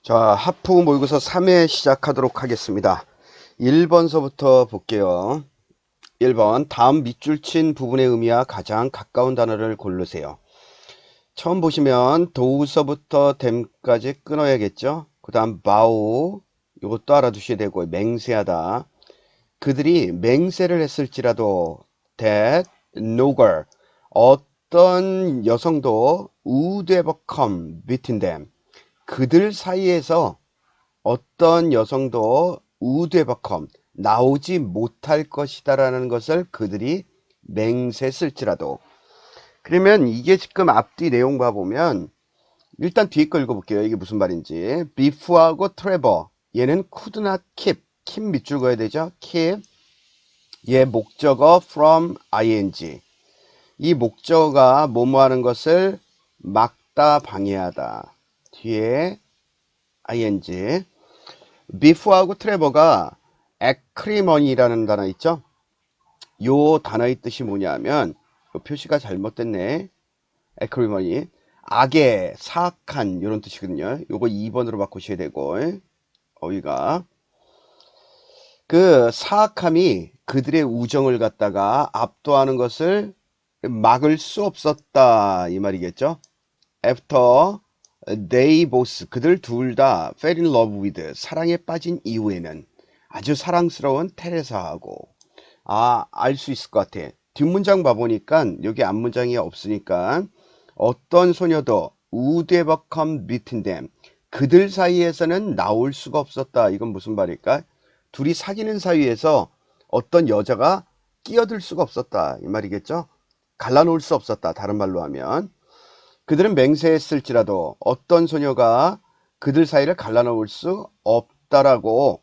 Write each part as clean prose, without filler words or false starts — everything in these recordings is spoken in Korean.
자, 하프 모의고사 3회 시작하도록 하겠습니다. 1번서부터 볼게요. 1번, 다음 밑줄 친 부분의 의미와 가장 가까운 단어를 고르세요. 처음 보시면 도우서부터 댐까지 끊어야겠죠. 그 다음 바우, 이것도 알아두셔야 되고, 맹세하다. 그들이 맹세를 했을지라도 that no girl, 어떤 여성도 would ever come between them, 그들 사이에서 어떤 여성도 우되버컴 나오지 못할 것이다 라는 것을 그들이 맹세했을지라도. 그러면 이게 지금 앞뒤 내용 봐보면 일단 뒤에 거 읽어볼게요. 이게 무슨 말인지. 비프하고 트레버, 얘는 could not keep 밑줄 그어야 되죠. keep, 얘 목적어 from ing, 이 목적어가 뭐뭐 하는 것을 막다 방해하다, 뒤에 ing. 비프하고 트레버가 에크리머니라는 단어 있죠. 요 단어의 뜻이 뭐냐면, 요 표시가 잘못됐네. 에크리머니, 악의, 사악한, 이런 뜻이거든요. 요거 2번으로 바꾸셔야 되고, 어휘가 그 사악함이 그들의 우정을 갖다가 압도하는 것을 막을 수 없었다, 이 말이겠죠. After they both, 그들 둘 다 fell in love with, 사랑에 빠진 이후에는, 아주 사랑스러운 테레사하고. 알 수 있을 것 같아. 뒷문장 봐보니까 여기 앞문장이 없으니까 어떤 소녀도 would ever come between them, 그들 사이에서는 나올 수가 없었다. 이건 무슨 말일까? 둘이 사귀는 사이에서 어떤 여자가 끼어들 수가 없었다, 이 말이겠죠. 갈라놓을 수 없었다, 다른 말로 하면. 그들은 맹세했을지라도 어떤 소녀가 그들 사이를 갈라놓을 수 없다라고,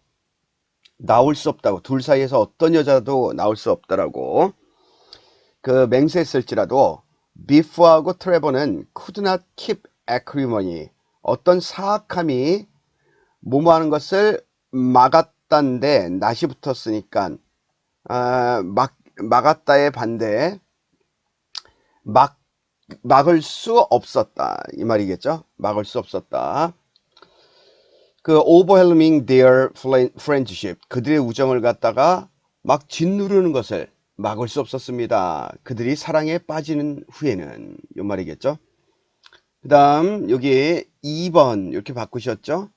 나올 수 없다고, 둘 사이에서 어떤 여자도 나올 수 없다라고 그 맹세했을지라도, 비프하고 트레버는 could not keep acrimony, 어떤 사악함이 뭐뭐 하는 것을 막았다인데 낫이 붙었으니까 막았다의 반대, 막 막을 수 없었다, 이 말이겠죠. 막을 수 없었다. 그 overwhelming their friendship, 그들의 우정을 갖다가 막 짓누르는 것을 막을 수 없었습니다. 그들이 사랑에 빠지는 후에는, 이 말이겠죠. 그 다음 여기 2번 이렇게 바꾸셨죠.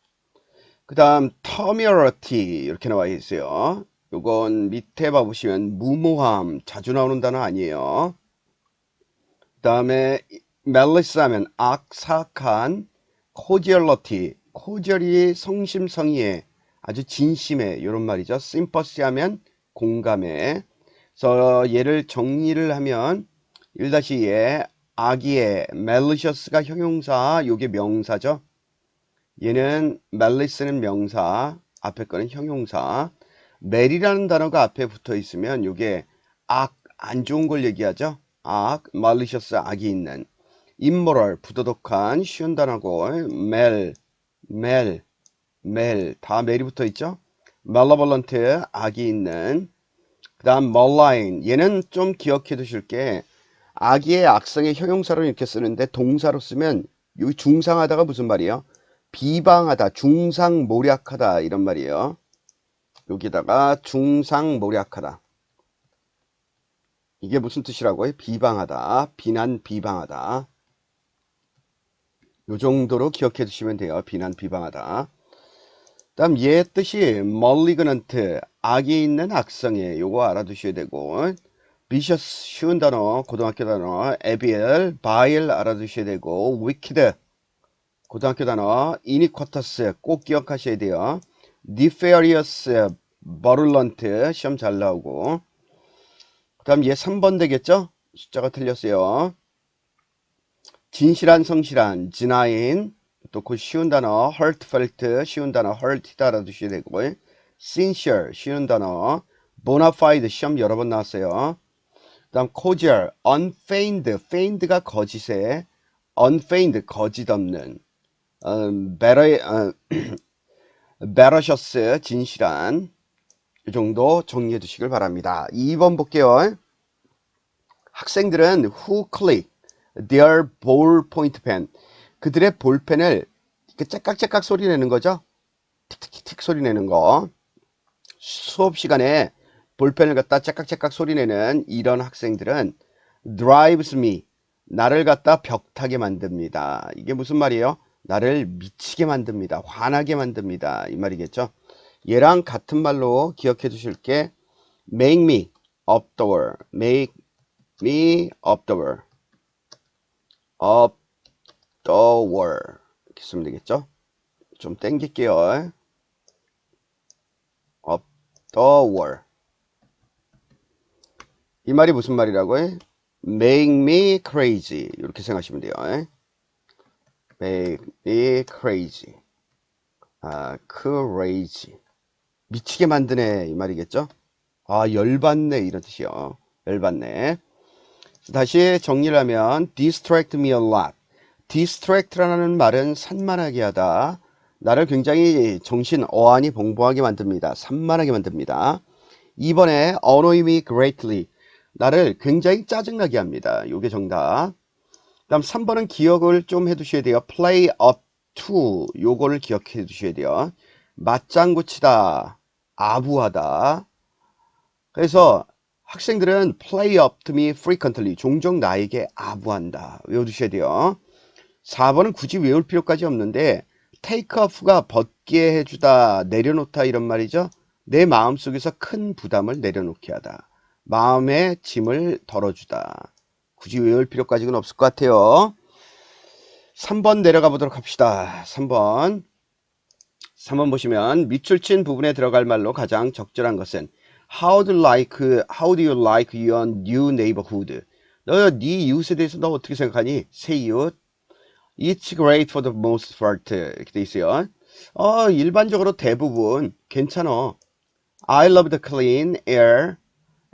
그 다음 temerity 이렇게 나와 있어요. 요건 밑에 봐보시면 무모함, 자주 나오는 단어 아니에요. 그 다음에 malice 하면 악, 사악한. cordiality, cordial이 성심성의에, 아주 진심에, 이런 말이죠. sympathy 하면 공감에. 그래서 얘를 정리를 하면 1-2에 악의에, malicious가 형용사, 요게 명사죠. 얘는 malice는 명사, 앞에 거는 형용사. mel이라는 단어가 앞에 붙어 있으면 요게 악, 안 좋은 걸 얘기하죠. 악, malicious, 악이 있는. immoral, 부도덕한, 쉬운 단어고, 다 멜이 붙어 있죠. malevolent, 악이 있는. 그 다음 malign, 얘는 좀 기억해 두실 게, 악의 악성의 형용사로 이렇게 쓰는데 동사로 쓰면 여기 중상하다가 무슨 말이에요? 비방하다, 중상모략하다, 이런 말이에요. 여기다가 중상모략하다, 이게 무슨 뜻이라고요? 비방하다, 비난, 비방하다. 요 정도로 기억해 두시면 돼요. 비난, 비방하다. 다음 얘 뜻이 malignant, 악이 있는 악성에, 요거 알아두셔야 되고, vicious, 쉬운 단어, 고등학교 단어, evil, vile 알아두셔야 되고, wicked, 고등학교 단어, iniquitous 꼭 기억하셔야 돼요. nefarious, virulent, 시험 잘 나오고. 그 다음 얘 3번 되겠죠? 숫자가 틀렸어요. 진실한, 성실한, genuine, 또 그 쉬운 단어, heartfelt, 쉬운 단어, hearted 알아두셔야 되고, sincere, 쉬운 단어, bona fide, 시험 여러 번 나왔어요. 그 다음 cordial, unfeigned, feigned가 거짓에, unfeigned, 거짓 없는, veracious, 진실한. 이 정도 정리해 두시길 바랍니다. 2번 볼게요. 학생들은 who click their ballpoint pen, 그들의 볼펜을 그 째깍째깍 소리 내는 거죠. 틱틱틱 소리 내는 거. 수업 시간에 볼펜을 갖다 째깍째깍 소리 내는 이런 학생들은 drives me, 나를 갖다 벽타게 만듭니다. 이게 무슨 말이에요? 나를 미치게 만듭니다. 화나게 만듭니다. 이 말이겠죠. 얘랑 같은 말로 기억해 두실 게 make me up the wall, make me up the wall, up the wall 이렇게 쓰면 되겠죠. 좀 땡길게요. up the wall. 이 말이 무슨 말이라고요? make me crazy 이렇게 생각하시면 돼요. make me crazy. crazy. 미치게 만드네 이 말이겠죠. 열받네 이런 뜻이요. 열받네. 다시 정리를 하면 distract me a lot. distract라는 말은 산만하게 하다. 나를 굉장히 정신 어안이 봉봉하게 만듭니다. 산만하게 만듭니다. 2번에 annoy me greatly. 나를 굉장히 짜증나게 합니다. 요게 정답. 다음 3번은 기억을 좀 해두셔야 돼요. play up to 요거를 기억해 두셔야 돼요. 맞장구 치다, 아부하다. 그래서 학생들은 play up to me frequently 종종 나에게 아부한다. 외워두셔야 돼요. 4번은 굳이 외울 필요까지 없는데 take off가 벗게 해주다, 내려놓다 이런 말이죠. 내 마음속에서 큰 부담을 내려놓게 하다. 마음의 짐을 덜어주다. 굳이 외울 필요까지는 없을 것 같아요. 3번 내려가 보도록 합시다. 3번 보시면 밑줄 친 부분에 들어갈 말로 가장 적절한 것은 How do you like your new neighborhood? 너 네 이웃에 대해서 너 어떻게 생각하니? 새 이웃. It's great for the most part. 이렇게 돼 있어요. 일반적으로 대부분 괜찮아. I love the clean air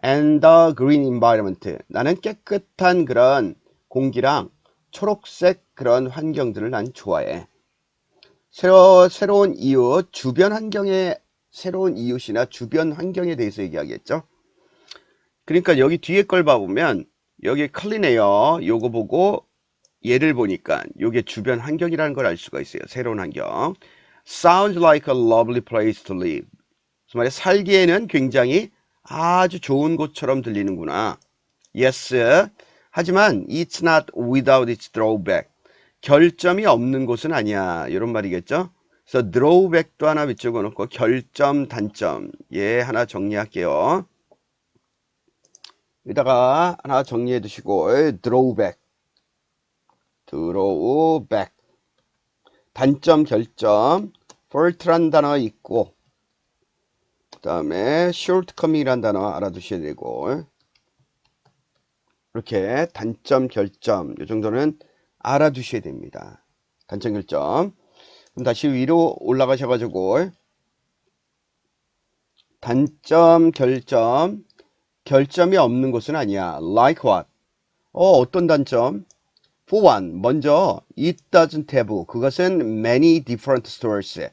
and the green environment. 나는 깨끗한 그런 공기랑 초록색 그런 환경들을 난 좋아해. 새로운 이웃, 새로운 이웃이나 주변 환경에 대해서 얘기하겠죠. 그러니까 여기 뒤에 걸 봐보면 여기 clean air 요거 보고 얘를 보니까 요게 주변 환경이라는 걸 알 수가 있어요. 새로운 환경. Sounds like a lovely place to live. 그 말에 살기에는 굉장히 아주 좋은 곳처럼 들리는구나. Yes. 하지만 it's not without its drawback. 결점이 없는 곳은 아니야. 이런 말이겠죠. 그래서 drawback도 하나 밑줄고 놓고 결점, 단점. 하나 정리할게요. 여기다가 하나 정리해 두시고 drawback. 단점, 결점. fault란 단어 있고 그 다음에 shortcoming이란 단어 알아두셔야 되고 이렇게 단점, 결점 이 정도는 알아두셔야 됩니다. 단점, 결점. 그럼 다시 위로 올라가셔가지고 단점, 결점. 결점이 없는 곳은 아니야. Like what? 어떤 단점? For one, 먼저 it doesn't have. 그것은 many different stores.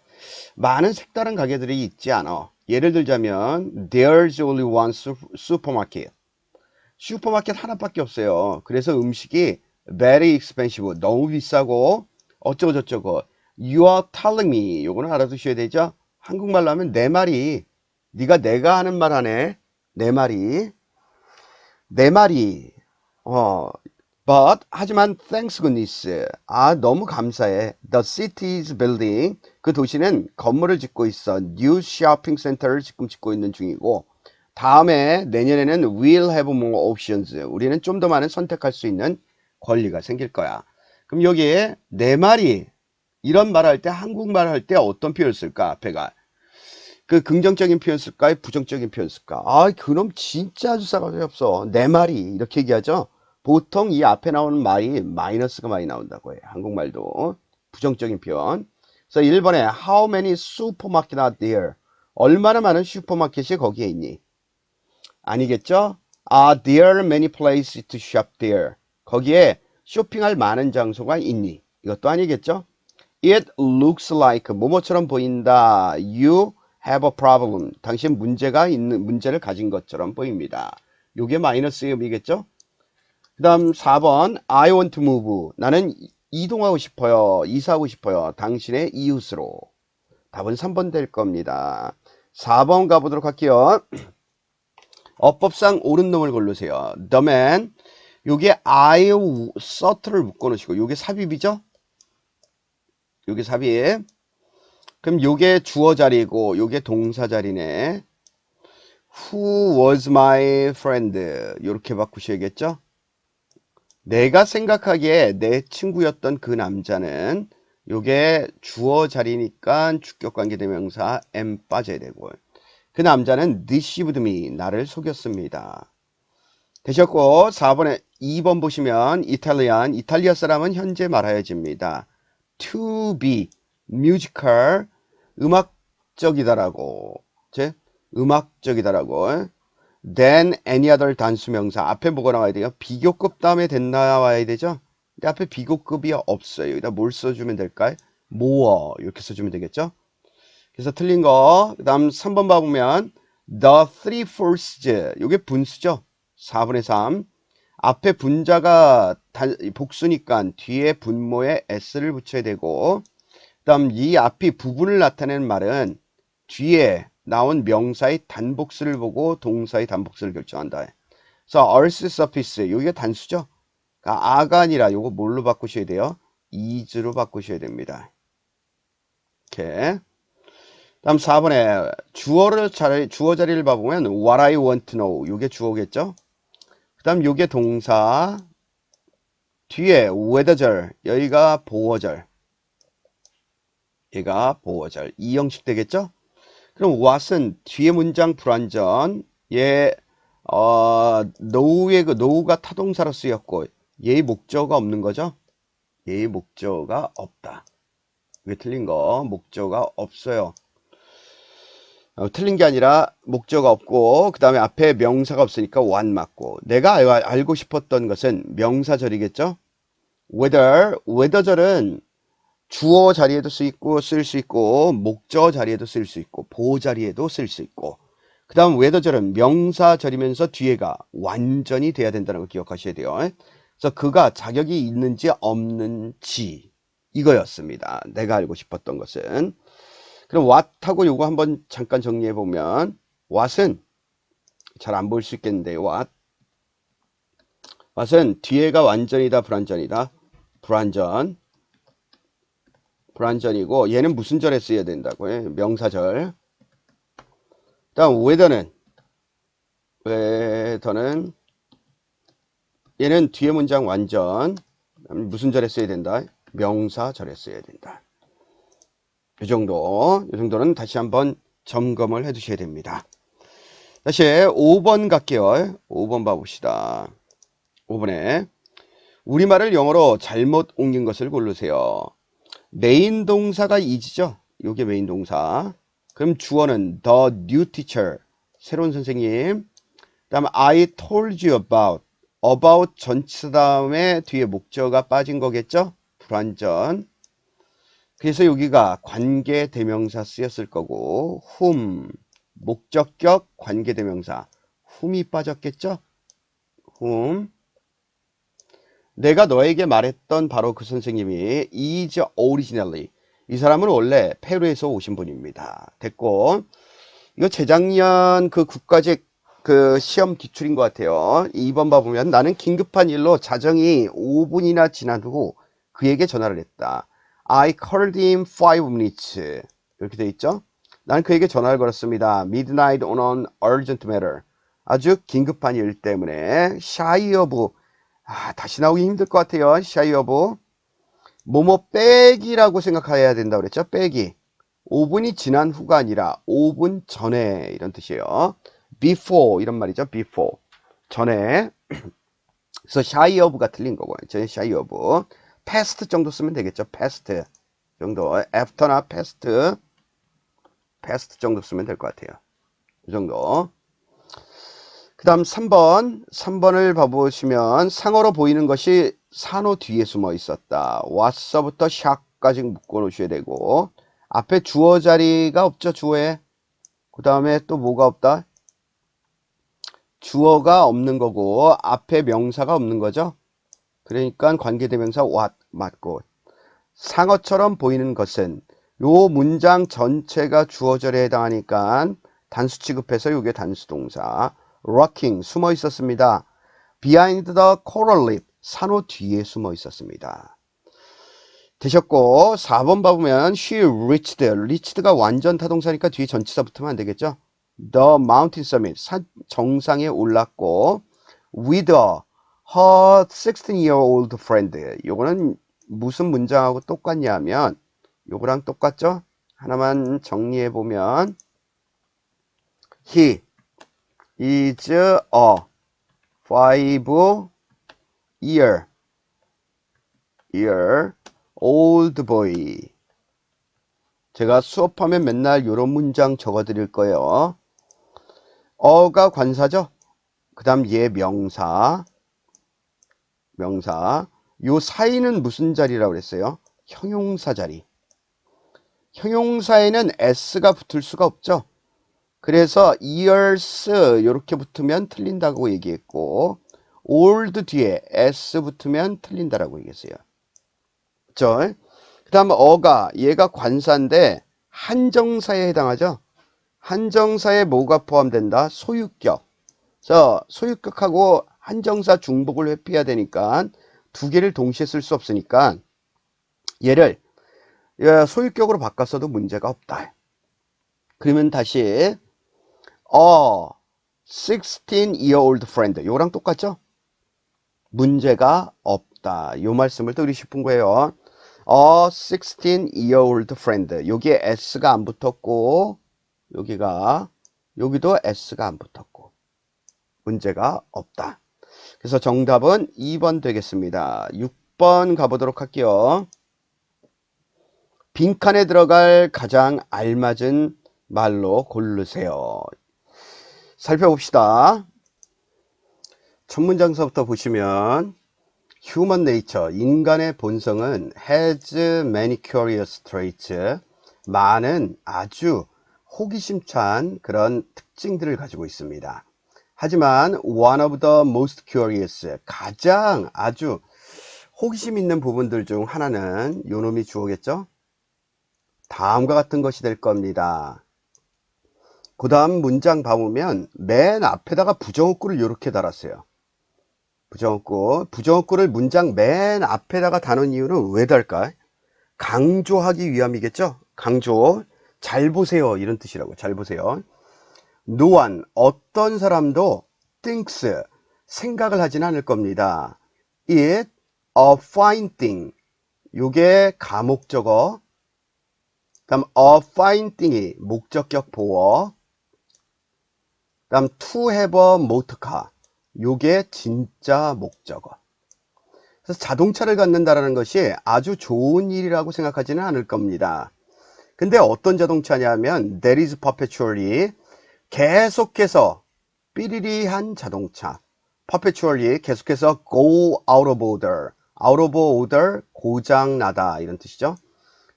많은 색다른 가게들이 있지 않아. 예를 들자면 there's only one supermarket. 슈퍼마켓 하나밖에 없어요. 그래서 음식이 very expensive. 너무 비싸고 어쩌고 저쩌고. You are telling me. 요거는 알아두셔야 되죠. 한국말로 하면 내 말이 내가 하는 말 하네. 내 말이 but 하지만 thanks goodness. 너무 감사해. The city is building. 그 도시는 건물을 짓고 있어. New shopping center를 지금 짓고 있는 중이고 다음에 내년에는 we'll have more options. 우리는 좀 더 많은 선택할 수 있는 권리가 생길 거야. 그럼 여기에 내 말이 이런 말 할 때 한국말 할 때 어떤 표현 쓸까? 앞에가 그 긍정적인 표현 쓸까요? 부정적인 표현 쓸까? 그놈 진짜 아주 싸가지 없어. 내 말이 이렇게 얘기하죠. 보통 이 앞에 나오는 말이 마이너스가 많이 나온다고 해요. 한국말도 부정적인 표현. 그래서 1번에 How many supermarkets are there? 얼마나 많은 슈퍼마켓이 거기에 있니? 아니겠죠? There are many places to shop there. 거기에 쇼핑할 많은 장소가 있니? 이것도 아니겠죠? It looks like 뭐뭐처럼 보인다. You have a problem. 당신 문제를 가진 것처럼 보입니다. 요게 마이너스 의미겠죠? 그 다음 4번 I want to move. 나는 이동하고 싶어요. 이사하고 싶어요. 당신의 이웃으로. 답은 3번 될 겁니다. 4번 가보도록 할게요. 어법상 옳은 놈을 고르세요. The man. 요게 I, 서트를 묶어놓으시고 요게 삽입이죠? 요게 삽입. 그럼 요게 주어 자리고 요게 동사 자리네. Who was my friend? 요렇게 바꾸셔야겠죠? 내가 생각하기에 내 친구였던 그 남자는 요게 주어 자리니까 주격관계대명사 am 빠져야 되고 그 남자는 deceived me 나를 속였습니다. 되셨고 4번에 2번 보시면 이탈리아 사람은 현재 말하여집니다. to be musical 음악적이다라고 음악적이다라고 than any other 단수명사 앞에 뭐가 나와야 돼요? 비교급 다음에 than 나와야 되죠? 근데 앞에 비교급이 없어요. 여기다 뭘 써주면 될까요? more 이렇게 써주면 되겠죠? 그래서 틀린 거. 그 다음 3번 봐보면 the three-fourths 요게 분수죠? 4분의 3 앞에 분자가 복수니까 뒤에 분모에 s를 붙여야 되고 그 다음 이 앞이 부분을 나타내는 말은 뒤에 나온 명사의 단복수를 보고 동사의 단복수를 결정한다. 그래서 earth surface 여기가 단수죠? 그러니까 아가 아니라 요거 뭘로 바꾸셔야 돼요? is로 바꾸셔야 됩니다. 이렇게. 다음 4번에 주어 자리를 봐보면 what I want to know 요게 주어겠죠? 그 다음 요게 동사 뒤에 weather절 여기가 보어절 얘가 보어절 이 형식 되겠죠? 그럼 what은 뒤에 문장 불완전 얘 know의 그 know가 타동사로 쓰였고 얘의 목적어가 없는 거죠? 얘의 목적어가 없다. 이게 틀린 거 목적어가 없어요. 틀린 게 아니라 목적어가 없고 그 다음에 앞에 명사가 없으니까 what 맞고 내가 알고 싶었던 것은 명사절이겠죠? weather절은 주어 자리에도 쓸 수 있고 목적어 자리에도 쓸 수 있고 보호 자리에도 쓸 수 있고 그 다음 weather절은 명사절이면서 뒤에가 완전히 돼야 된다는 걸 기억하셔야 돼요. 그래서 그가 자격이 있는지 없는지 이거였습니다. 내가 알고 싶었던 것은. 그럼 what하고 요거 한번 잠깐 정리해 보면 what은 잘 안 보일 수 있겠는데 what은 뒤에가 완전이다 불완전이다 불완전이고 얘는 무슨 절에 쓰여야 된다고요? 명사절. 다음 whether는 얘는 뒤에 문장 완전 무슨 절에 써야 된다? 명사절에 써야 된다. 이 정도는 다시 한번 점검을 해 두셔야 됩니다. 다시 5번 갈게요. 5번 봐봅시다. 5번에 우리말을 영어로 잘못 옮긴 것을 고르세요. 메인 동사가 is죠. 요게 메인 동사. 그럼 주어는 the new teacher 새로운 선생님. 다음 I told you about 전치 다음에 뒤에 목적어가 빠진 거겠죠. 불완전. 그래서 여기가 관계대명사 쓰였을 거고 whom 목적격 관계대명사 whom이 빠졌겠죠. whom 내가 너에게 말했던 바로 그 선생님이 is originally 이 사람은 원래 페루에서 오신 분입니다. 됐고 이거 재작년 그 국가직 그 시험 기출인 것 같아요. 2번 봐보면 나는 긴급한 일로 자정이 5분이나 지난 후 그에게 전화를 했다. I called him 5 minutes 이렇게 돼 있죠. 나는 그에게 전화를 걸었습니다. Midnight on an urgent matter 아주 긴급한 일 때문에 shy of 다시 나오기 힘들 것 같아요. shy of 뭐뭐 빼기라고 생각해야 된다고 그랬죠. 빼기 5분이 지난 후가 아니라 5분 전에 이런 뜻이에요. before 이런 말이죠. before 전에 그래서 shy of가 틀린 거고요. 저는 shy of past 정도 쓰면 되겠죠. past 정도 after나 past 정도 쓰면 될 것 같아요. 이 정도. 그 다음 3번을 봐보시면 상어로 보이는 것이 산호 뒤에 숨어 있었다. what서부터 shot까지 묶어 놓으셔야 되고 앞에 주어 자리가 없죠. 주어에. 그 다음에 또 뭐가 없다? 주어가 없는 거고 앞에 명사가 없는 거죠. 그러니까 관계대명사 what 맞고, 상어처럼 보이는 것은 요 문장 전체가 주어절에 해당하니까 단수 취급해서 요게 단수 동사. rocking 숨어 있었습니다. behind the coral reef 산호 뒤에 숨어 있었습니다. 되셨고, 4번 봐보면 she reached가 완전 타동사니까 뒤에 전치사 붙으면 안 되겠죠. the mountain summit 산 정상에 올랐고, with her 16-year-old friend 요거는 무슨 문장하고 똑같냐면 요거랑 똑같죠. 하나만 정리해 보면 he is a 5-year old boy. 제가 수업하면 맨날 요런 문장 적어 드릴 거예요. 어가 관사죠. 그 다음 얘 명사. 요 사이는 무슨 자리라고 그랬어요? 형용사 자리. 형용사에는 s가 붙을 수가 없죠. 그래서 years 이렇게 붙으면 틀린다고 얘기했고, old 뒤에 s 붙으면 틀린다라고 얘기했어요. 그렇죠? 그 다음 어가 얘가 관사인데 한정사에 해당하죠. 한정사에 뭐가 포함된다? 소유격. 자, 소유격하고 한정사 중복을 회피해야 되니까 두 개를 동시에 쓸 수 없으니까 얘를 소유격으로 바꿨어도 문제가 없다. 그러면 다시 16-year-old friend 요거랑 똑같죠? 문제가 없다. 요 말씀을 드리고 싶은 거예요. 16-year-old friend 여기에 s가 안 붙었고 여기도 s가 안 붙었고 문제가 없다. 그래서 정답은 2번 되겠습니다. 6번 가보도록 할게요. 빈칸에 들어갈 가장 알맞은 말로 고르세요. 살펴봅시다. 첫 문장서부터 보시면 Human nature, 인간의 본성은 has many curious traits, 많은 아주 호기심찬 그런 특징들을 가지고 있습니다. 하지만 one of the most curious, 가장 아주 호기심 있는 부분들 중 하나는 요놈이 주어겠죠? 다음과 같은 것이 될 겁니다. 그 다음 문장 봐보면 맨 앞에다가 부정어구를 이렇게 달았어요. 부정어구를 문장 맨 앞에다가 다는 이유는 왜 달까? 강조하기 위함이겠죠? 강조. 잘 보세요. 이런 뜻이라고. 잘 보세요. No one, 어떤 사람도 thinks, 생각을 하지는 않을 겁니다. It a fine thing. 요게 가목적어. 다음 a fine thing이 목적격 보어. 다음 to have a motor car. 요게 진짜 목적어. 그래서 자동차를 갖는다라는 것이 아주 좋은 일이라고 생각하지는 않을 겁니다. 근데 어떤 자동차냐면 that is perpetually 계속해서 삐리리한 자동차. perpetually 계속해서 go out of order 고장나다 이런 뜻이죠.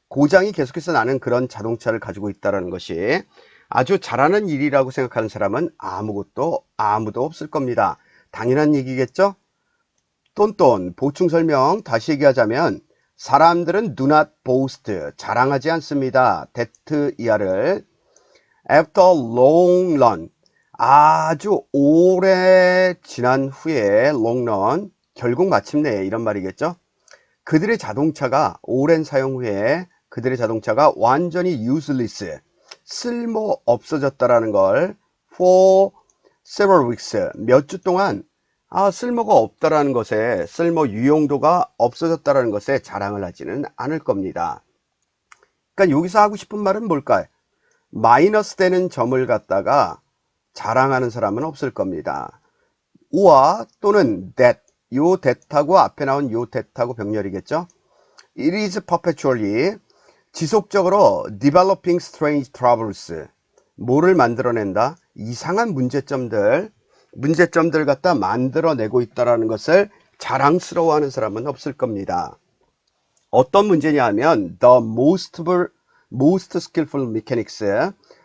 고장이 계속해서 나는 그런 자동차를 가지고 있다는 것이 아주 잘하는 일이라고 생각하는 사람은 아무도 없을 겁니다. 당연한 얘기겠죠? 똔똔 보충 설명 다시 얘기하자면 사람들은 do not boast 자랑하지 않습니다. that 이하를 after long run 아주 오래 지난 후에 long run 결국 마침내 이런 말이겠죠. 그들의 자동차가 오랜 사용 후에 그들의 자동차가 완전히 useless 쓸모 없어졌다라는 걸 for several weeks 몇 주 동안 쓸모가 없다라는 것에 쓸모 유용도가 없어졌다라는 것에 자랑을 하지는 않을 겁니다. 그러니까 여기서 하고 싶은 말은 뭘까요? 마이너스 되는 점을 갖다가 자랑하는 사람은 없을 겁니다. or 또는 that 요 that하고 앞에 나온 요 that하고 병렬이겠죠. It is perpetually 지속적으로 developing strange troubles 뭐를 만들어낸다? 이상한 문제점들 갖다 만들어내고 있다는 것을 자랑스러워하는 사람은 없을 겁니다. 어떤 문제냐 하면 the most skillful mechanics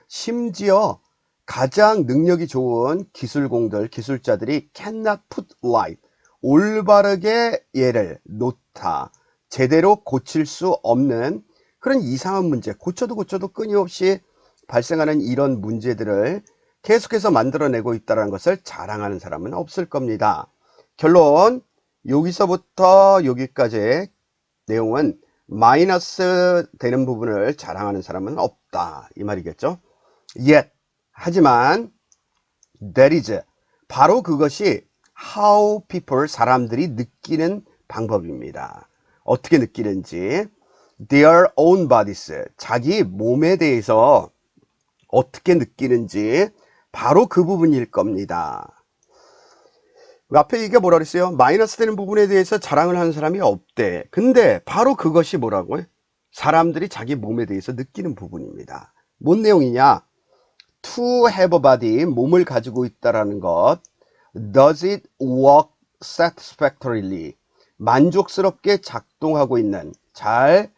심지어 가장 능력이 좋은 기술자들이 cannot put light 올바르게 얘를 놓다. 제대로 고칠 수 없는 그런 이상한 문제, 고쳐도 끊임없이 발생하는 이런 문제들을 계속해서 만들어내고 있다는 것을 자랑하는 사람은 없을 겁니다. 결론, 여기서부터 여기까지의 내용은 마이너스 되는 부분을 자랑하는 사람은 없다 이 말이겠죠. Yet, 하지만 that is, 바로 그것이 how people, 사람들이 느끼는 방법입니다. 어떻게 느끼는지, their own bodies, 자기 몸에 대해서 어떻게 느끼는지 바로 그 부분일 겁니다. 앞에 이게 뭐라 그랬어요? 마이너스 되는 부분에 대해서 자랑을 하는 사람이 없대. 근데 바로 그것이 뭐라고요? 사람들이 자기 몸에 대해서 느끼는 부분입니다. 뭔 내용이냐? To have a body, 몸을 가지고 있다라는 것. Does it work satisfactorily? 만족스럽게 작동하고 있는, 잘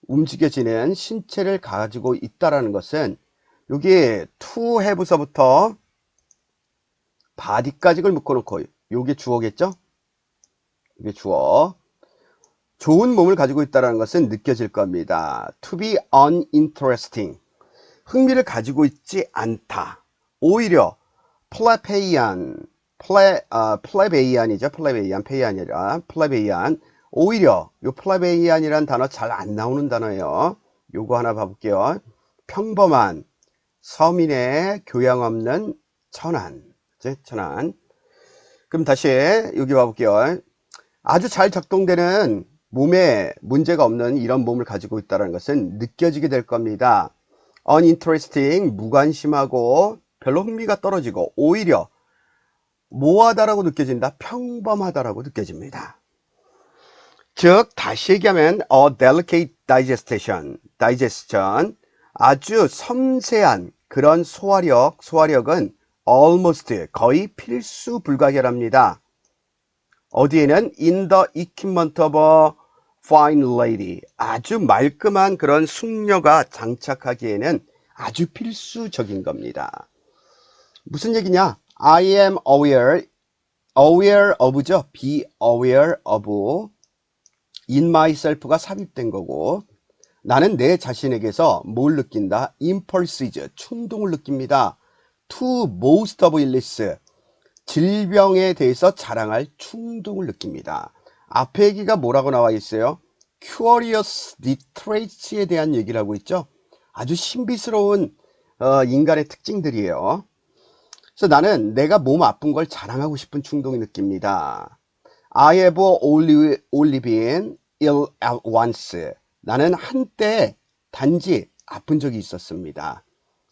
움직여지는 신체를 가지고 있다라는 것은 여기 to have서부터 body까지를 묶어놓고 요게 주어겠죠? 이게 주어. 좋은 몸을 가지고 있다는 것은 느껴질 겁니다. To be uninteresting. 흥미를 가지고 있지 않다. 오히려 플레베이안이죠. 플레베이안. 오히려 요 플레베이안이라는 단어 잘 안 나오는 단어예요. 요거 하나 봐볼게요. 평범한 서민의 교양 없는 천한. 그럼 다시 여기 봐볼게요. 아주 잘 작동되는 몸에 문제가 없는 이런 몸을 가지고 있다는 것은 느껴지게 될 겁니다. uninteresting, 무관심하고 별로 흥미가 떨어지고 오히려 뭐하다라고 느껴진다? 평범하다라고 느껴집니다. 즉 다시 얘기하면 a delicate digestion, 아주 섬세한 그런 소화력은 almost, 거의 필수 불가결합니다. 어디에는 in the equipment of a fine lady, 아주 말끔한 그런 숙녀가 장착하기에는 아주 필수적인 겁니다. 무슨 얘기냐? I am aware of죠. be aware of, in myself가 삽입된 거고, 나는 내 자신에게서 뭘 느낀다? impulses, 충동을 느낍니다. to most of illness, 질병에 대해서 자랑할 충동을 느낍니다. 앞에 얘기가 뭐라고 나와 있어요? curious traits에 대한 얘기를 하고 있죠. 아주 신비스러운 인간의 특징들이에요. 그래서 나는 내가 몸 아픈 걸 자랑하고 싶은 충동이 느낍니다. I have only been ill at once. 나는 한때 단지 아픈 적이 있었습니다.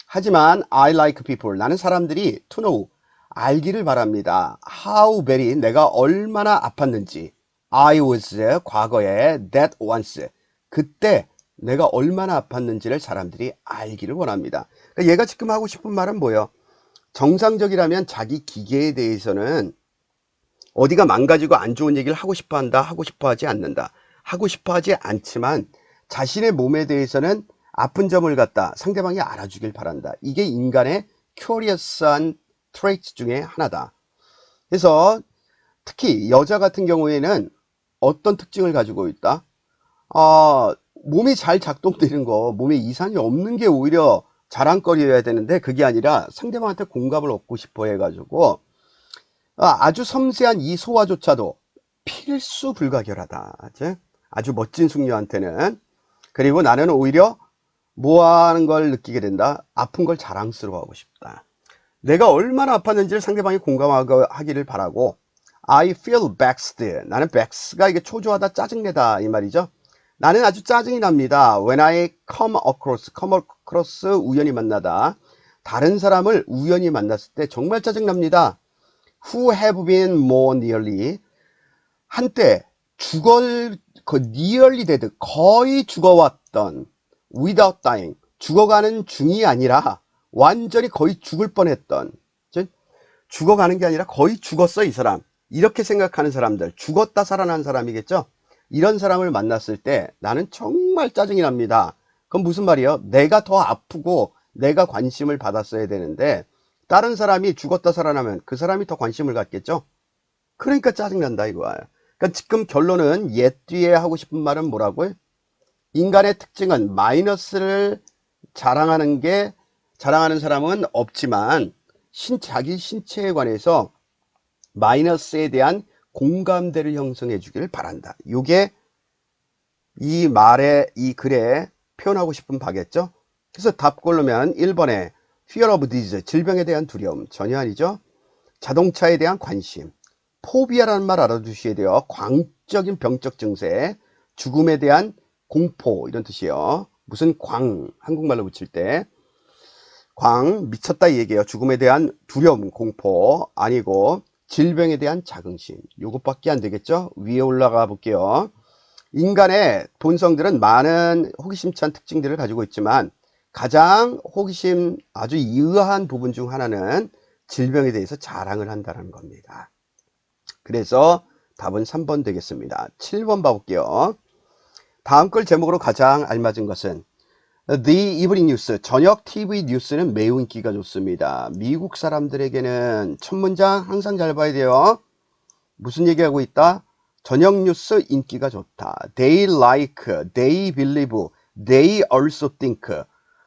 하지만 I like people, 나는 사람들이 to know, 알기를 바랍니다. How very, 내가 얼마나 아팠는지. I was, 과거에 that once, 그때 내가 얼마나 아팠는지를 사람들이 알기를 원합니다. 그러니까 얘가 지금 하고 싶은 말은 뭐예요? 정상적이라면 자기 기계에 대해서는 어디가 망가지고 안 좋은 얘기를 하고 싶어 한다, 하고 싶어 하지 않는다. 하고 싶어 하지 않지만 자신의 몸에 대해서는 아픈 점을 갖다 상대방이 알아주길 바란다. 이게 인간의 curious한 트레이트 중에 하나다. 그래서 특히 여자 같은 경우에는 어떤 특징을 가지고 있다? 몸이 잘 작동되는 거, 몸에 이상이 없는 게 오히려 자랑거리여야 되는데 그게 아니라 상대방한테 공감을 얻고 싶어 해가지고 아주 섬세한 이 소화조차도 필수 불가결하다. 아주 멋진 숙녀한테는. 그리고 나는 오히려 뭐 하는 걸 느끼게 된다? 아픈 걸 자랑스러워하고 싶다. 내가 얼마나 아팠는지를 상대방이 공감하기를 바라고. I feel vexed. 나는 vex가 이게 초조하다, 짜증내다 이 말이죠. 나는 아주 짜증이 납니다. When I come across, 우연히 만나다. 다른 사람을 우연히 만났을 때 정말 짜증납니다. Who have been more nearly, 한때 nearly dead, 거의 죽어왔던, without dying, 죽어가는 중이 아니라 완전히 거의 죽을 뻔했던, 죽어가는 게 아니라 거의 죽었어 이 사람, 이렇게 생각하는 사람들, 죽었다 살아난 사람이겠죠. 이런 사람을 만났을 때 나는 정말 짜증이 납니다. 그건 무슨 말이에요? 내가 더 아프고 내가 관심을 받았어야 되는데 다른 사람이 죽었다 살아나면 그 사람이 더 관심을 갖겠죠. 그러니까 짜증난다 이거야. 그러니까 지금 결론은 얘 뒤에 하고 싶은 말은 뭐라고요? 인간의 특징은 마이너스를 자랑하는 사람은 없지만 자기 신체에 관해서 마이너스에 대한 공감대를 형성해 주기를 바란다. 요게 이 말에, 이 글에 표현하고 싶은 바겠죠. 그래서 답 고르면 1번에 fear of disease, 질병에 대한 두려움, 전혀 아니죠. 자동차에 대한 관심, 포비아라는 말 알아두셔야 돼요. 광적인 병적 증세, 죽음에 대한 공포 이런 뜻이에요. 무슨 한국말로 붙일 때 미쳤다 이 얘기예요. 죽음에 대한 두려움, 공포 아니고 질병에 대한 자긍심. 요것밖에 안 되겠죠. 위에 올라가 볼게요. 인간의 본성들은 많은 호기심찬 특징들을 가지고 있지만 가장 호기심 아주 이의한 부분 중 하나는 질병에 대해서 자랑을 한다는 겁니다. 그래서 답은 3번 되겠습니다. 7번 봐볼게요. 다음 글 제목으로 가장 알맞은 것은 The Evening News, 저녁 TV 뉴스는 매우 인기가 좋습니다. 미국 사람들에게는 첫 문장 항상 잘 봐야 돼요. 무슨 얘기하고 있다? 저녁 뉴스 인기가 좋다. They like, they believe, they also think.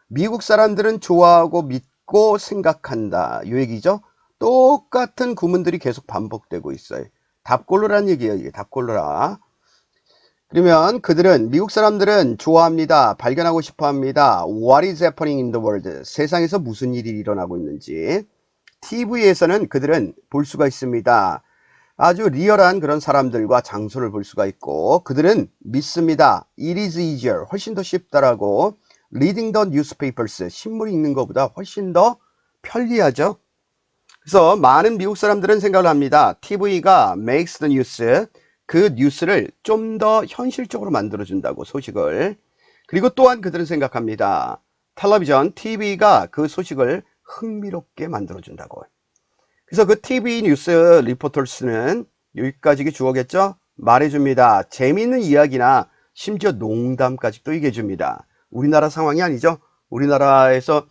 미국 사람들은 좋아하고 믿고 생각한다. 이 얘기죠. 똑같은 구문들이 계속 반복되고 있어요. 답 고르라는 얘기예요. 이게 답 고르라. 그러면 그들은 미국 사람들은 좋아합니다. 발견하고 싶어합니다. What is happening in the world? 세상에서 무슨 일이 일어나고 있는지. TV에서는 그들은 볼 수가 있습니다. 아주 리얼한 그런 사람들과 장소를 볼 수가 있고 그들은 믿습니다. It is easier. 훨씬 더 쉽다라고. Reading the newspapers. 신문 읽는 것보다 훨씬 더 편리하죠. 그래서 많은 미국 사람들은 생각을 합니다. TV가 makes the news. 그 뉴스를 좀 더 현실적으로 만들어준다고 소식을. 그리고 또한 그들은 생각합니다. 텔레비전, TV가 그 소식을 흥미롭게 만들어준다고. 그래서 그 TV 뉴스 리포터스는 여기까지 주어겠죠? 말해줍니다. 재미있는 이야기나 심지어 농담까지 또 얘기해줍니다. 우리나라 상황이 아니죠? 우리나라에서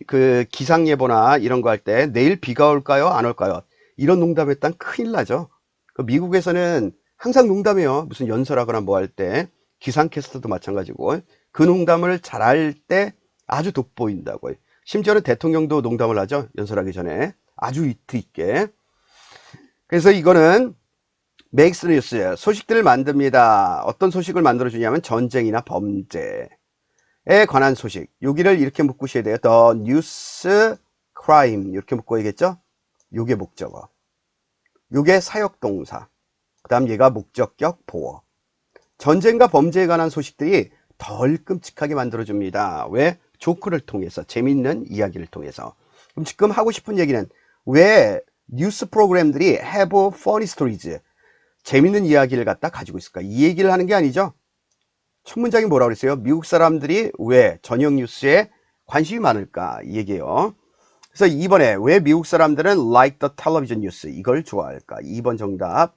그 기상예보나 이런 거 할 때 내일 비가 올까요? 안 올까요? 이런 농담했단 큰일 나죠. 그 미국에서는 항상 농담해요. 무슨 연설하거나 뭐 할 때 기상캐스터도 마찬가지고 그 농담을 잘할 때 아주 돋보인다고. 심지어는 대통령도 농담을 하죠. 연설하기 전에 아주 위트 있게. 그래서 이거는 makes news, 소식들을 만듭니다. 어떤 소식을 만들어주냐면 전쟁이나 범죄에 관한 소식. 여기를 이렇게 묶으셔야 돼요. The news crime 이렇게 묶어야겠죠. 요게 목적어, 요게 사역동사, 그 다음 얘가 목적격 보어. 전쟁과 범죄에 관한 소식들이 덜 끔찍하게 만들어줍니다. 왜? 조크를 통해서, 재밌는 이야기를 통해서. 그럼 지금 하고 싶은 얘기는 왜 뉴스 프로그램들이 have funny stories, 재밌는 이야기를 갖다 가지고 있을까? 이 얘기를 하는 게 아니죠. 첫 문장이 뭐라고 그랬어요? 미국 사람들이 왜 저녁 뉴스에 관심이 많을까? 이 얘기예요. 그래서 2번에 왜 미국 사람들은 like the television news, 이걸 좋아할까? 2번 정답.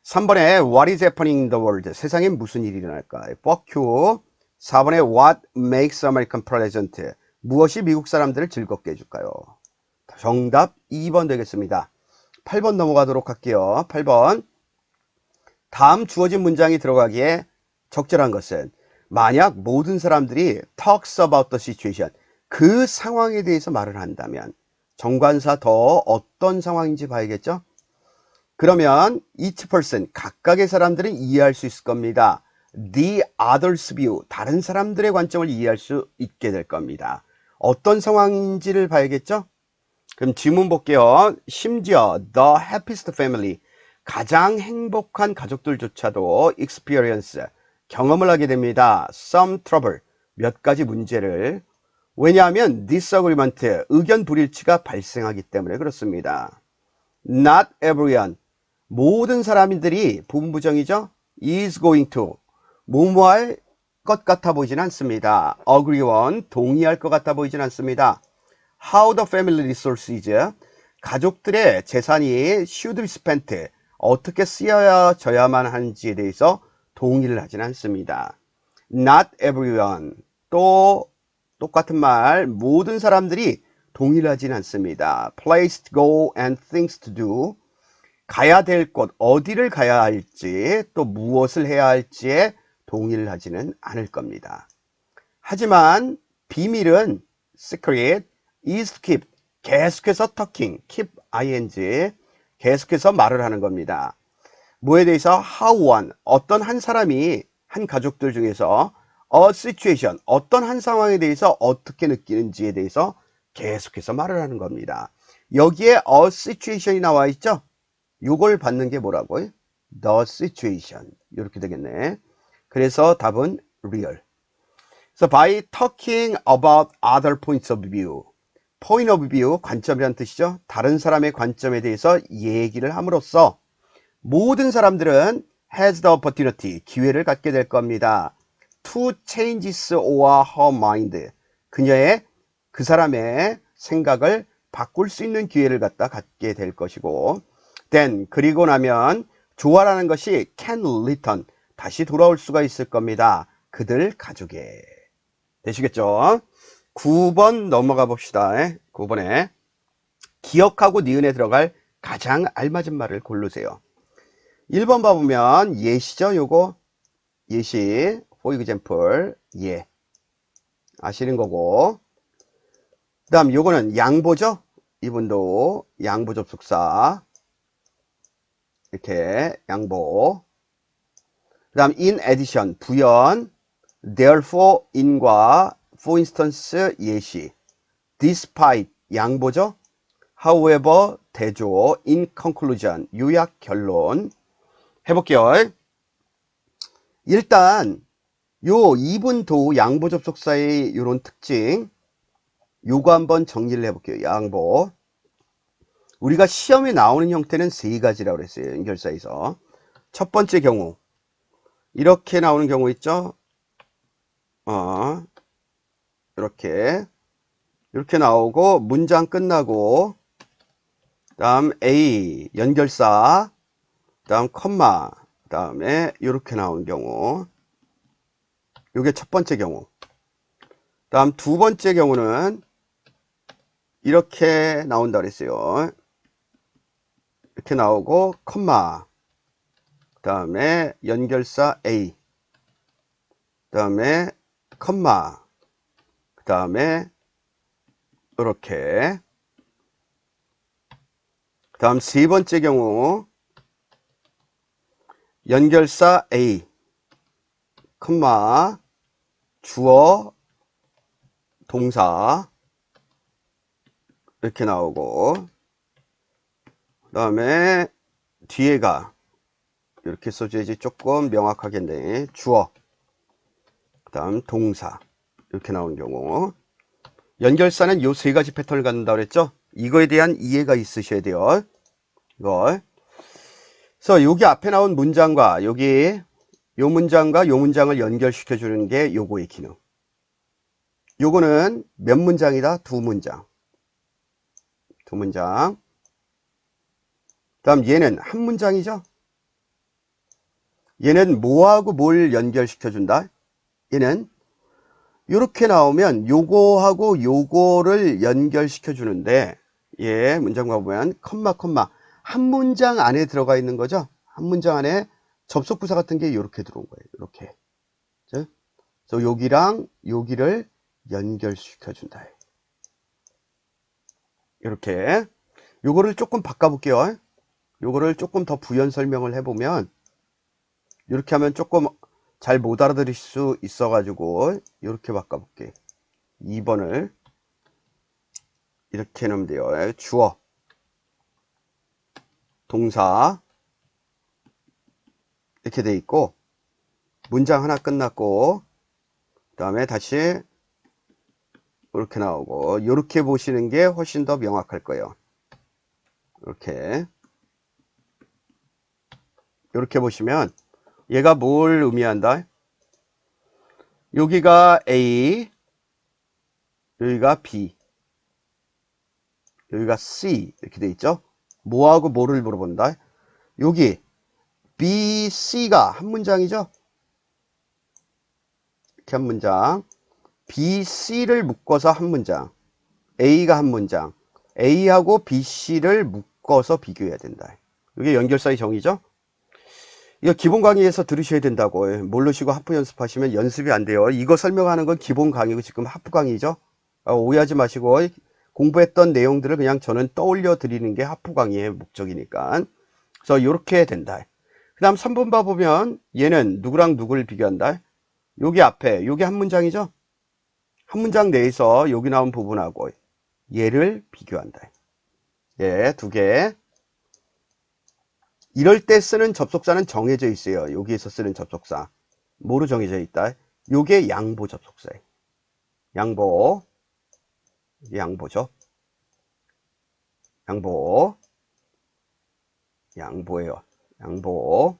3번에 what is happening in the world, 세상에 무슨 일이 일어날까? fuck you. 4번에 what makes American pleasant, 무엇이 미국 사람들을 즐겁게 해줄까요? 정답 2번 되겠습니다. 8번 넘어가도록 할게요. 8번. 다음 주어진 문장이 들어가기에 적절한 것은 만약 모든 사람들이 talks about the situation, 그 상황에 대해서 말을 한다면 정관사 더 어떤 상황인지 봐야겠죠. 그러면 each person, 각각의 사람들은 이해할 수 있을 겁니다. The other's view, 다른 사람들의 관점을 이해할 수 있게 될 겁니다. 어떤 상황인지를 봐야겠죠. 그럼 질문 볼게요. 심지어 the happiest family, 가장 행복한 가족들조차도 experience, 경험을 하게 됩니다. some trouble, 몇 가지 문제를. 왜냐하면 disagreement, 의견 불일치가 발생하기 때문에 그렇습니다. not everyone, 모든 사람들이 부분부정이죠. is going to, 뭐뭐할 것 같아 보이진 않습니다. agree on, 동의할 것 같아 보이진 않습니다. how the family resources, 가족들의 재산이 should be spent, 어떻게 쓰여져야만 하는지에 대해서 동의를 하진 않습니다. not everyone, 또 똑같은 말, 모든 사람들이 동의를 하진 않습니다. place to go and things to do, 가야 될 곳, 어디를 가야 할지, 또 무엇을 해야 할지에 동의를 하지는 않을 겁니다. 하지만 비밀은 secret is to keep. 계속해서 talking, keep ing, 계속해서 말을 하는 겁니다. 뭐에 대해서? how one, 어떤 한 사람이 한 가족들 중에서 a situation, 어떤 한 상황에 대해서 어떻게 느끼는지에 대해서 계속해서 말을 하는 겁니다. 여기에 a situation이 나와 있죠? 요걸 받는 게 뭐라고요? the situation. 이렇게 되겠네. 그래서 답은 real. So by talking about other points of view. point of view, 관점이란 뜻이죠. 다른 사람의 관점에 대해서 얘기를 함으로써 모든 사람들은 has the opportunity, 기회를 갖게 될 겁니다. to change his or her mind. 그 사람의 생각을 바꿀 수 있는 기회를 갖게 될 것이고, then, 그리고 나면 조화라는 것이 can return, 다시 돌아올 수가 있을 겁니다. 그들 가족에. 되시겠죠? 9번 넘어가 봅시다. 9번에 기억하고 니은에 들어갈 가장 알맞은 말을 고르세요. 1번 봐보면 예시죠. 요거 예시 for example, 예, 아시는 거고, 그 다음 요거는 양보죠. 이분도 양보 접속사, 이렇게 양보. 그 다음 in addition, 부연, therefore in과 for instance 예시, despite 양보죠. however 대조, in conclusion 요약 결론. 해볼게요. 일단 요 2분도 양보 접속사의 요런 특징, 요거 한번 정리를 해볼게요. 양보, 우리가 시험에 나오는 형태는 세 가지라고 그랬어요. 연결사에서. 첫 번째 경우 이렇게 나오는 경우 있죠. 이렇게 나오고 문장 끝나고 다음 A 연결사, 다음 컴마, 다음에 이렇게 나오는 경우, 이게 첫 번째 경우. 다음 두 번째 경우는 이렇게 나온다 그랬어요. 이렇게 나오고 컴마, 다음에 연결사 A, 다음에 컴마, 그 다음에 이렇게. 다음 세 번째 경우 연결사 A, 컴마, 주어, 동사 이렇게 나오고, 그 다음에 뒤에가 이렇게 써줘야지 조금 명확하겠네. 주어, 그 다음 동사 이렇게 나오는 경우. 연결사는 요 세 가지 패턴을 갖는다 그랬죠. 이거에 대한 이해가 있으셔야 돼요. 이걸. 그래서 여기 앞에 나온 문장과 여기 요 문장과 요 문장을 연결시켜 주는 게 요거의 기능. 요거는 몇 문장이다? 두 문장. 두 문장. 다음 얘는 한 문장이죠. 얘는 뭐하고 뭘 연결시켜 준다? 얘는 이렇게 나오면 요거하고 요거를 연결시켜 주는데, 예, 문장 봐보면 컴마 한 문장 안에 들어가 있는 거죠. 한 문장 안에 접속부사 같은 게 이렇게 들어온 거예요. 이렇게. 그래서 여기랑 여기를 연결시켜 준다. 이렇게. 요거를 조금 바꿔볼게요. 요거를 조금 더 부연 설명을 해보면, 이렇게 하면 조금 잘 못 알아들으실 수 있어가지고 이렇게 바꿔볼게. 2번을 이렇게 넣으면 돼요. 주어, 동사 이렇게 돼 있고, 문장 하나 끝났고, 그 다음에 다시 이렇게 나오고, 이렇게 보시는 게 훨씬 더 명확할 거예요. 이렇게 보시면 얘가 뭘 의미한다? 여기가 A, 여기가 B, 여기가 C 이렇게 돼 있죠. 뭐하고 뭐를 물어본다? 여기 B, C가 한 문장이죠. 이렇게 한 문장. B, C를 묶어서 한 문장. A가 한 문장. A하고 B, C를 묶어서 비교해야 된다. 이게 연결사의 정의죠. 이거 기본 강의에서 들으셔야 된다고. 모르시고 하프 연습하시면 연습이 안 돼요. 이거 설명하는 건 기본 강의고 지금 하프 강의죠. 오해하지 마시고 공부했던 내용들을 그냥 저는 떠올려 드리는 게 하프 강의의 목적이니까. 그래서 이렇게 된다. 그 다음 3번 봐보면 얘는 누구랑 누구를 비교한다. 여기 앞에 여기 한 문장이죠. 한 문장 내에서 여기 나온 부분하고 얘를 비교한다. 예, 두 개. 이럴 때 쓰는 접속사는 정해져 있어요. 여기에서 쓰는 접속사. 뭐로 정해져 있다? 요게 양보 접속사예요. 양보. 양보죠. 양보. 양보예요. 양보.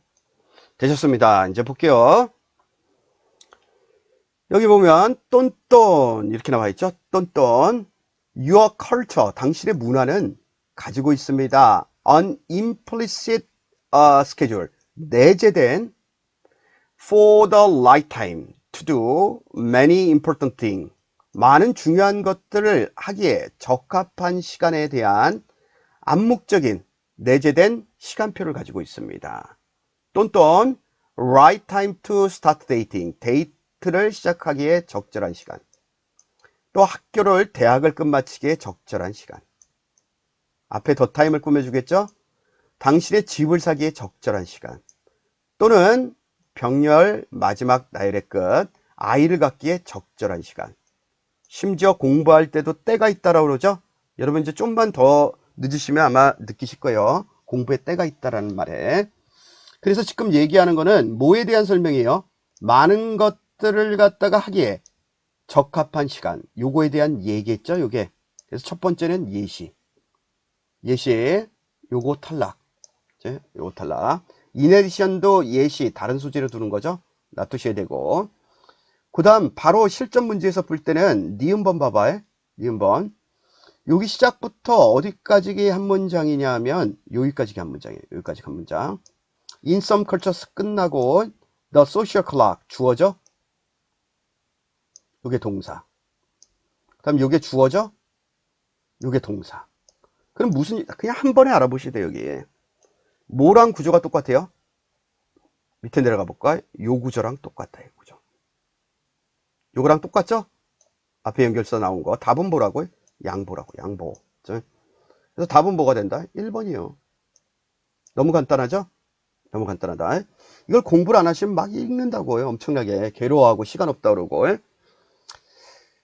되셨습니다. 이제 볼게요. 여기 보면 똔똔 이렇게 나와 있죠. 똔똔. Your culture, 당신의 문화는 가지고 있습니다. An implicit schedule, 내재된 for the lifetime to do many important things, 많은 중요한 것들을 하기에 적합한 시간에 대한 암묵적인 내재된 시간표를 가지고 있습니다. 똔똔 right time to start dating, 데이트를 시작하기에 적절한 시간, 또 학교를 대학을 끝마치기에 적절한 시간. 앞에 더 타임을 꾸며주겠죠. 당신의 집을 사기에 적절한 시간, 또는 병렬 마지막 나열의 끝 아이를 갖기에 적절한 시간, 심지어 공부할 때도 때가 있다라고 그러죠. 여러분 이제 좀만 더 늦으시면 아마 느끼실 거예요. 공부에 때가 있다라는 말에. 그래서 지금 얘기하는 거는 뭐에 대한 설명이에요? 많은 것들을 갖다가 하기에 적합한 시간, 요거에 대한 얘기겠죠. 요게. 그래서 첫 번째는 예시. 예시, 요거 탈락. 요거 탈락. 인에디션도 예시, 다른 소재로 두는 거죠. 놔두셔야 되고. 그 다음 바로 실전 문제에서 풀 때는 니은번 봐봐요. 니은번. 여기 시작부터 어디까지 한 문장이냐 하면 여기까지 한 문장이에요. 여기까지 한 문장. In some cultures 끝나고 the social clock 주어죠. 요게 동사. 그 다음 요게 주어죠. 요게 동사. 그럼 무슨, 그냥 한 번에 알아보셔야 돼요. 여기 뭐랑 구조가 똑같아요? 밑에 내려가 볼까요? 요 구조랑 똑같아요. 구조. 요거랑 똑같죠? 앞에 연결서 나온 거. 답은 뭐라고요? 양보라고. 양보. 그래서 답은 뭐가 된다? 1번이요. 너무 간단하죠? 너무 간단하다. 이걸 공부를 안 하시면 막 읽는다고요. 엄청나게 괴로워하고 시간 없다 그러고.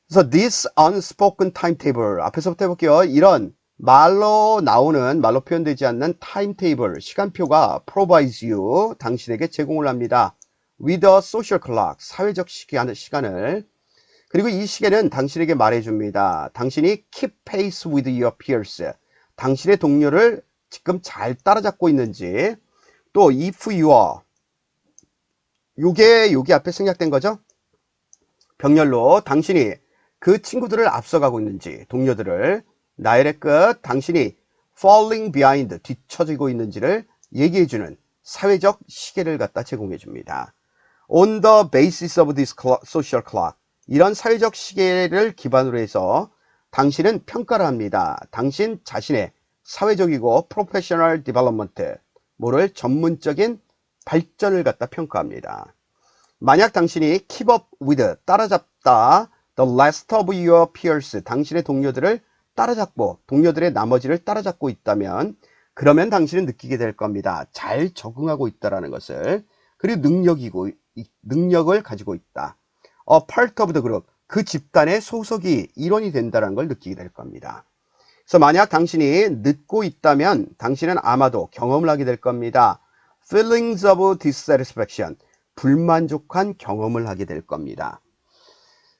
그래서 this unspoken timetable, 앞에서부터 해볼게요. 이런 말로 나오는, 말로 표현되지 않는 타임테이블, 시간표가 provides you, 당신에게 제공을 합니다. with a social clock, 사회적 시간을. 그리고 이 시계는 당신에게 말해줍니다. 당신이 keep pace with your peers, 당신의 동료를 지금 잘 따라잡고 있는지. 또 if you are, 요게 앞에 생략된 거죠. 병렬로 당신이 그 친구들을 앞서가고 있는지, 동료들을, 나열의 끝 당신이 falling behind, 뒤처지고 있는지를 얘기해주는 사회적 시계를 갖다 제공해줍니다. On the basis of this social clock, 이런 사회적 시계를 기반으로 해서 당신은 평가를 합니다. 당신 자신의 사회적이고 professional development, 뭐를 전문적인 발전을 갖다 평가합니다. 만약 당신이 keep up with, 따라잡다, the rest of your peers, 당신의 동료들을 따라잡고 동료들의 나머지를 따라잡고 있다면, 그러면 당신은 느끼게 될 겁니다. 잘 적응하고 있다라는 것을. 그리고 능력을 가지고 있다. A part of the group, 그 집단의 소속이 일원이 된다는 걸 느끼게 될 겁니다. 그래서 만약 당신이 늦고 있다면 당신은 아마도 경험을 하게 될 겁니다. Feelings of dissatisfaction, 불만족한 경험을 하게 될 겁니다.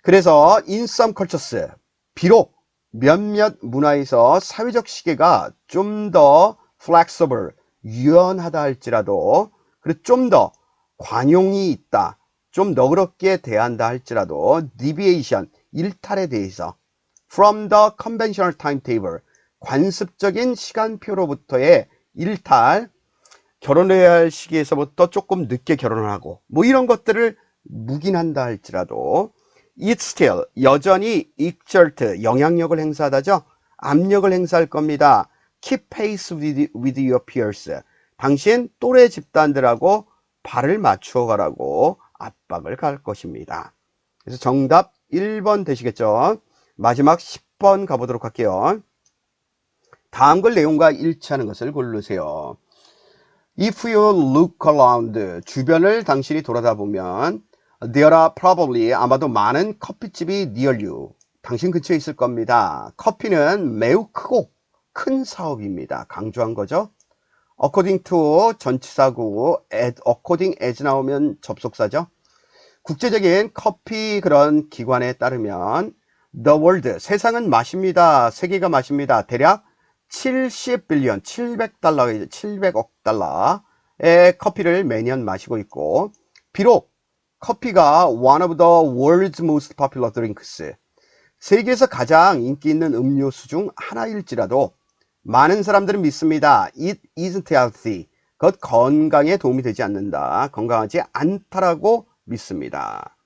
그래서 in some cultures, 비록 몇몇 문화에서 사회적 시계가 좀 더 flexible, 유연하다 할지라도, 그리고 좀 더 관용이 있다, 좀 너그럽게 대한다 할지라도, deviation, 일탈에 대해서 from the conventional timetable, 관습적인 시간표로부터의 일탈, 결혼해야 할 시기에서부터 조금 늦게 결혼을 하고 뭐 이런 것들을 묵인한다 할지라도, it still, 여전히 exert, 영향력을 행사하다죠. 압력을 행사할 겁니다. keep pace with your peers, 당신 또래 집단들하고 발을 맞추어 가라고 압박을 가할 것입니다. 그래서 정답 1번 되시겠죠? 마지막 10번 가보도록 할게요. 다음 글 내용과 일치하는 것을 고르세요. If you look around, 주변을 당신이 돌아다 보면 there are probably, 아마도 많은 커피집이 near you, 당신 근처에 있을 겁니다. 커피는 매우 크고 큰 사업입니다. 강조한 거죠. According to 전치사고 according as 나오면 접속사죠. 국제적인 커피 그런 기관에 따르면 the world, 세상은 마십니다. 세계가 마십니다. 대략 70빌리언, 700달러, 700억 달러의 커피를 매년 마시고 있고, 비록 커피가 one of the world's most popular drinks, 세계에서 가장 인기 있는 음료수 중 하나일지라도 많은 사람들은 믿습니다. It isn't healthy. 그것 건강에 도움이 되지 않는다. 건강하지 않다라고 믿습니다.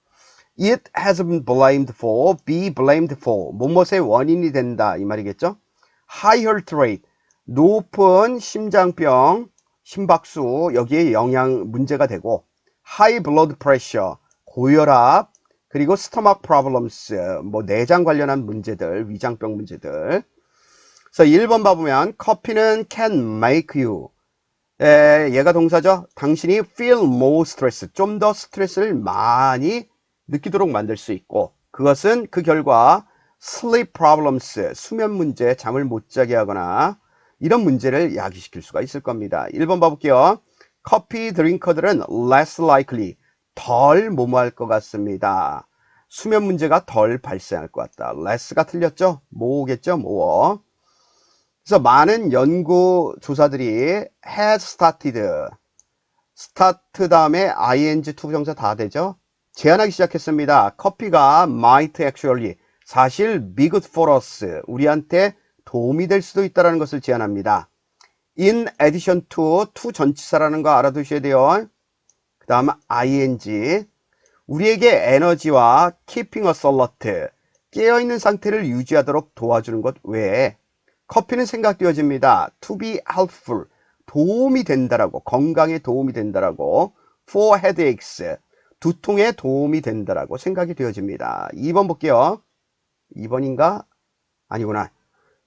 It has been blamed for, be blamed for, 무엇의 원인이 된다 이 말이겠죠. High heart rate, 높은 심장병, 심박수, 여기에 영향 문제가 되고, High blood pressure, 고혈압, 그리고 stomach problems, 뭐 내장 관련한 문제들, 위장병 문제들. 그래서 1번 봐보면 커피는 can make you, 얘가 동사죠. 당신이 feel more stress, 좀 더 스트레스를 많이 느끼도록 만들 수 있고, 그것은 그 결과 sleep problems, 수면 문제, 잠을 못 자게 하거나 이런 문제를 야기시킬 수가 있을 겁니다. 1번 봐볼게요. 커피 드링커들은 less likely, 덜 뭐뭐할 것 같습니다. 수면 문제가 덜 발생할 것 같다. less가 틀렸죠? 뭐겠죠? 뭐. 그래서 많은 연구 조사들이 has started, start 다음에 ing 투부정사 다 되죠? 제안하기 시작했습니다. 커피가 might actually, 사실 be good for us, 우리한테 도움이 될 수도 있다는 것을 제안합니다. In addition to 전치사라는 거 알아두셔야 돼요. 그 다음 ing, 우리에게 에너지와 keeping us alert, 깨어있는 상태를 유지하도록 도와주는 것 외에 커피는 생각되어집니다. To be helpful, 도움이 된다라고, 건강에 도움이 된다라고, for headaches, 두통에 도움이 된다라고 생각이 되어집니다. 2번 볼게요. 2번인가? 아니구나.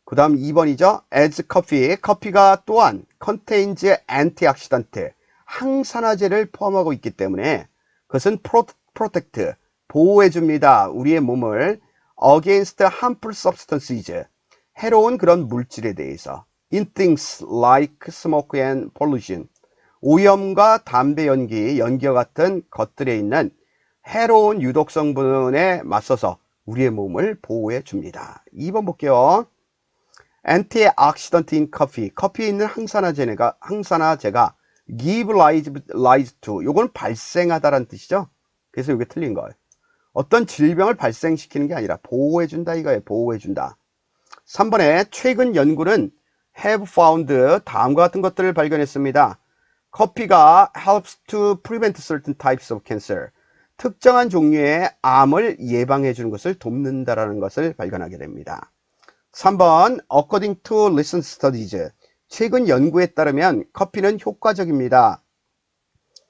그 다음 2번이죠. as coffee, 커피가 또한 contains antioxidant, 항산화제를 포함하고 있기 때문에 그것은 protect, 보호해줍니다. 우리의 몸을 against harmful substances, 해로운 그런 물질에 대해서 in things like smoke and pollution, 오염과 담배 연기, 연기와 같은 것들에 있는 해로운 유독 성분에 맞서서 우리의 몸을 보호해 줍니다. 2번 볼게요. antioxidant in coffee, 커피에 있는 항산화제가 give rise to, 요건 발생하다라는 뜻이죠. 그래서 이게 틀린 거예요. 어떤 질병을 발생시키는 게 아니라 보호해준다 이거예요. 보호해준다. 3번에 최근 연구는 have found, 다음과 같은 것들을 발견했습니다. 커피가 helps to prevent certain types of cancer, 특정한 종류의 암을 예방해 주는 것을 돕는다라는 것을 발견하게 됩니다. 3번 according to recent studies, 최근 연구에 따르면 커피는 효과적입니다.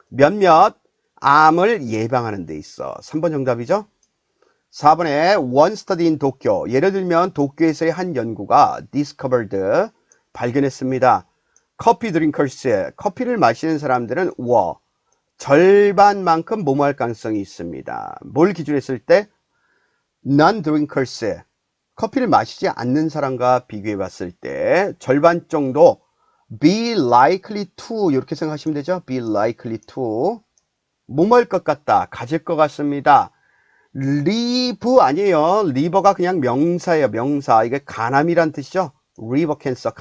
몇몇 암을 예방하는 데 있어. 3번 정답이죠. 4번에 one study in 도쿄, 예를 들면 도쿄에서의 한 연구가 discovered, 발견했습니다. 커피 드링커스, 커피를 마시는 사람들은 절반만큼 뭐뭐할 가능성이 있습니다. 뭘 기준으로 했을 때 non-drinkers, 커피를 마시지 않는 사람과 비교해 봤을 때 절반 정도 be likely to, 이렇게 생각하시면 되죠. be likely to, 뭐뭐할 것 같다, 가질 것 같습니다. live 아니에요. liver가 그냥 명사예요. 명사. 이게 간암이란 뜻이죠. liver cancer,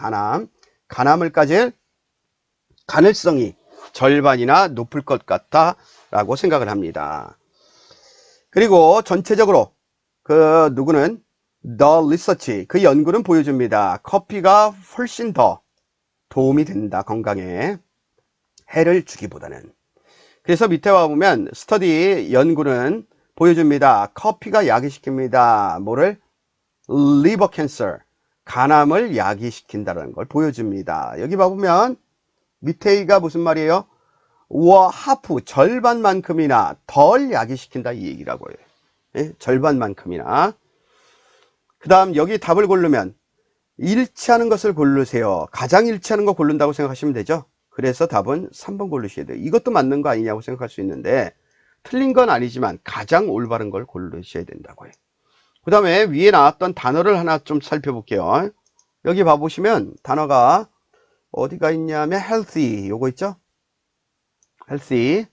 간암을 가질 가능성이 절반이나 높을 것 같다 라고 생각을 합니다. 그리고 전체적으로 누구는 the research, 그 연구는 보여줍니다. 커피가 훨씬 더 도움이 된다, 건강에 해를 주기보다는. 그래서 밑에 와보면 스터디, 연구는 보여줍니다. 커피가 야기시킵니다. 뭐를? liver cancer, 간암을 야기시킨다는 걸 보여줍니다. 여기 봐보면 밑에가 무슨 말이에요? 워 하프 절반만큼이나 덜 야기시킨다 이 얘기라고요. 예? 절반만큼이나. 그 다음 여기 답을 고르면 일치하는 것을 고르세요. 가장 일치하는 거 고른다고 생각하시면 되죠. 그래서 답은 3번 고르셔야 돼요. 이것도 맞는 거 아니냐고 생각할 수 있는데 틀린 건 아니지만 가장 올바른 걸 고르셔야 된다고요. 그 다음에 위에 나왔던 단어를 하나 좀 살펴볼게요. 여기 봐보시면 단어가 어디가 있냐면 healthy 요거 있죠. healthy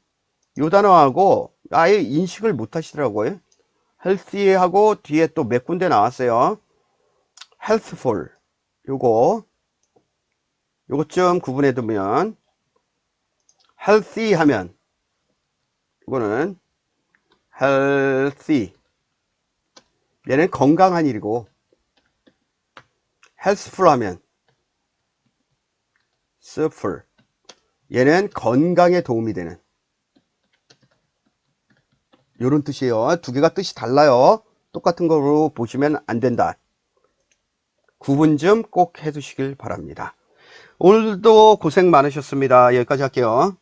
요 단어하고 아예 인식을 못 하시더라고요. healthy하고 뒤에 또 몇 군데 나왔어요. healthful 요거 좀 구분해 두면 healthy 하면 이거는 healthy 얘는 건강한 일이고 healthful 하면 healthful 얘는 건강에 도움이 되는 요런 뜻이에요. 두 개가 뜻이 달라요. 똑같은 거로 보시면 안 된다. 구분 좀 꼭 해두시길 바랍니다. 오늘도 고생 많으셨습니다. 여기까지 할게요.